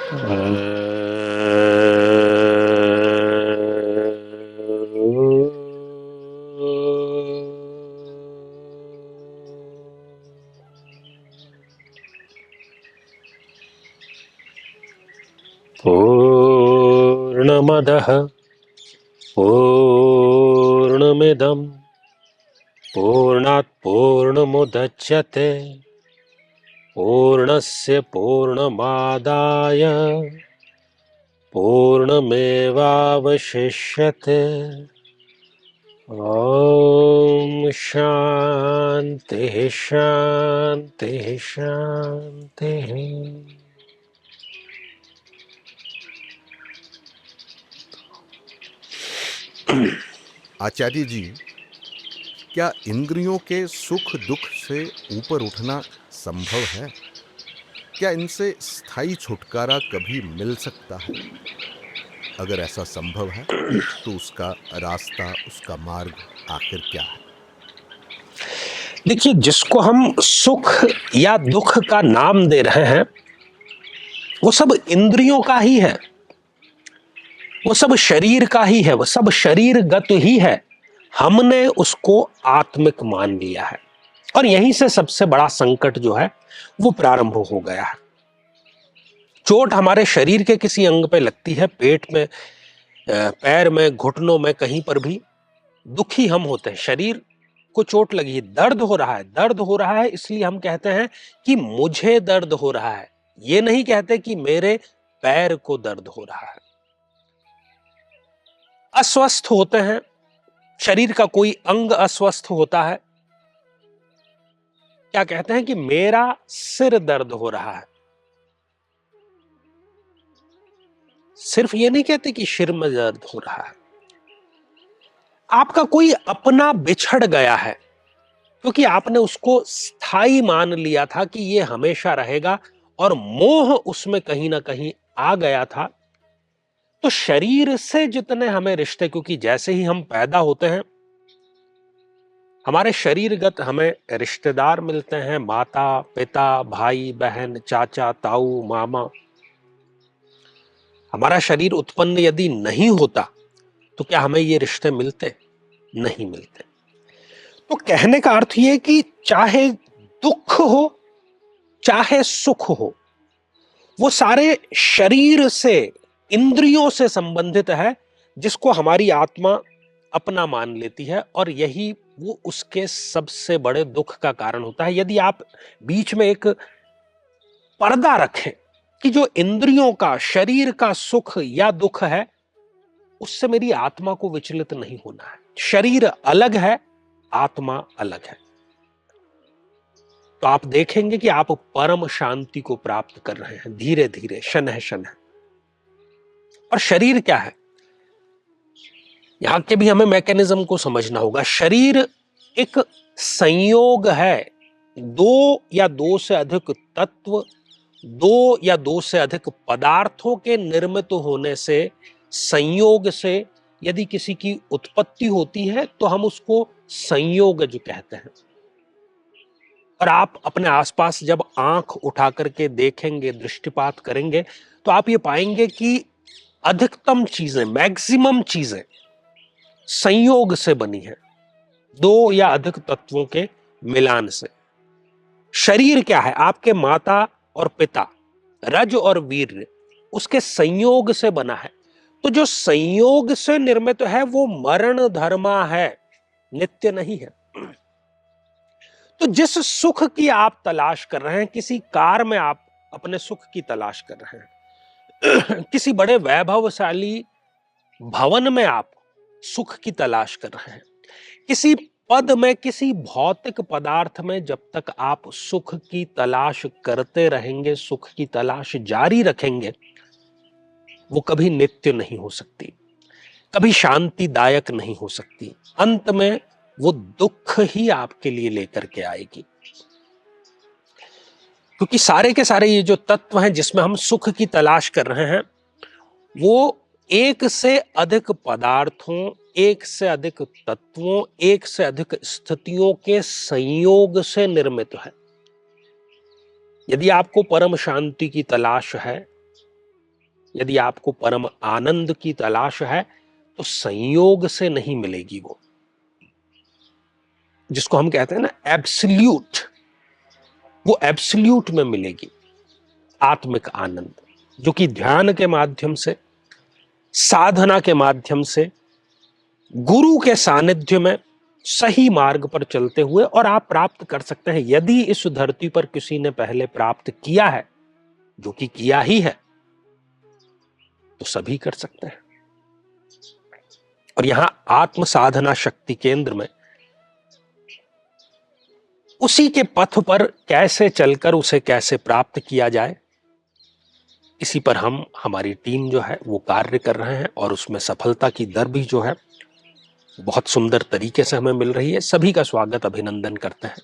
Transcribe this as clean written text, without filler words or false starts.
पूर्णमदः पूर्णमिदं पूर्णात् पूर्णमुदच्यते पूर्णस्य पूर्णमादाय पूर्णमेवावशिष्यते। ओम शांति शांति शांति। आचार्य जी, क्या इंद्रियों के सुख दुख से ऊपर उठना संभव है? क्या इनसे स्थायी छुटकारा कभी मिल सकता है? अगर ऐसा संभव है तो उसका रास्ता, उसका मार्ग आखिर क्या है? देखिए, जिसको हम सुख या दुख का नाम दे रहे हैं वो सब इंद्रियों का ही है, वो सब शरीर का ही है, वो सब शरीरगत ही है। हमने उसको आत्मिक मान लिया है और यहीं से सबसे बड़ा संकट जो है वो प्रारंभ हो गया है। चोट हमारे शरीर के किसी अंग पे लगती है, पेट में, पैर में, घुटनों में, कहीं पर भी दुखी हम होते हैं। शरीर को चोट लगी है, दर्द हो रहा है, दर्द हो रहा है, इसलिए हम कहते हैं कि मुझे दर्द हो रहा है। ये नहीं कहते कि मेरे पैर को दर्द हो रहा है। अस्वस्थ होते हैं, शरीर का कोई अंग अस्वस्थ होता है, क्या कहते हैं कि मेरा सिर दर्द हो रहा है। सिर्फ ये नहीं कहते कि सिर में दर्द हो रहा है। आपका कोई अपना बिछड़ गया है क्योंकि आपने उसको स्थायी मान लिया था कि ये हमेशा रहेगा और मोह उसमें कहीं ना कहीं आ गया था। तो शरीर से जितने हमें रिश्ते, क्योंकि जैसे ही हम पैदा होते हैं हमारे शरीरगत हमें रिश्तेदार मिलते हैं, माता पिता, भाई बहन, चाचा ताऊ मामा। हमारा शरीर उत्पन्न यदि नहीं होता तो क्या हमें ये रिश्ते मिलते? नहीं मिलते। तो कहने का अर्थ ये कि चाहे दुख हो चाहे सुख हो, वो सारे शरीर से, इंद्रियों से संबंधित है, जिसको हमारी आत्मा अपना मान लेती है और यही वो उसके सबसे बड़े दुख का कारण होता है। यदि आप बीच में एक पर्दा रखें कि जो इंद्रियों का, शरीर का सुख या दुख है उससे मेरी आत्मा को विचलित नहीं होना है। शरीर अलग है, आत्मा अलग है, तो आप देखेंगे कि आप परम शांति को प्राप्त कर रहे हैं धीरे धीरे, शनह शनह। और शरीर क्या है, यहां के भी हमें मैकेनिज्म को समझना होगा। शरीर एक संयोग है, दो या दो से अधिक तत्व, दो या दो से अधिक पदार्थों के निर्मित होने से, संयोग से यदि किसी की उत्पत्ति होती है तो हम उसको संयोग जो कहते हैं। और आप अपने आसपास जब आंख उठा करके देखेंगे, दृष्टिपात करेंगे, तो आप ये पाएंगे कि अधिकतम चीजें, मैक्सिमम चीजें संयोग से बनी है, दो या अधिक तत्वों के मिलान से। शरीर क्या है, आपके माता और पिता, रज और वीर्य, उसके संयोग से बना है। तो जो संयोग से निर्मित है वो मरण धर्मा है, नित्य नहीं है। तो जिस सुख की आप तलाश कर रहे हैं, किसी कार में आप अपने सुख की तलाश कर रहे हैं, किसी बड़े वैभवशाली भवन में आप सुख की तलाश कर रहे हैं, किसी पद में, किसी भौतिक पदार्थ में जब तक आप सुख की तलाश करते रहेंगे, सुख की तलाश जारी रखेंगे, वो कभी नित्य नहीं हो सकती, कभी शांतिदायक नहीं हो सकती। अंत में वो दुख ही आपके लिए लेकर के आएगी। क्योंकि सारे के सारे ये जो तत्व हैं जिसमें हम सुख की तलाश कर रहे हैं, वो एक से अधिक पदार्थों, एक से अधिक तत्वों, एक से अधिक स्थितियों के संयोग से निर्मित है। यदि आपको परम शांति की तलाश है यदि आपको परम आनंद की तलाश है तो संयोग से नहीं मिलेगी वो, जिसको हम कहते हैं ना एब्सोल्यूट, वो एब्सोल्यूट में मिलेगी आत्मिक आनंद, जो कि ध्यान के माध्यम से, साधना के माध्यम से, गुरु के सानिध्य में सही मार्ग पर चलते हुए और आप प्राप्त कर सकते हैं। यदि इस धरती पर किसी ने पहले प्राप्त किया है, जो कि किया ही है, तो सभी कर सकते हैं। और यहां आत्म साधना शक्ति केंद्र में उसी के पथ पर कैसे चलकर उसे कैसे प्राप्त किया जाए, इसी पर हमारी टीम जो है वो कार्य कर रहे हैं, और उसमें सफलता की दर भी जो है बहुत सुंदर तरीके से हमें मिल रही है। सभी का स्वागत, अभिनंदन करते हैं।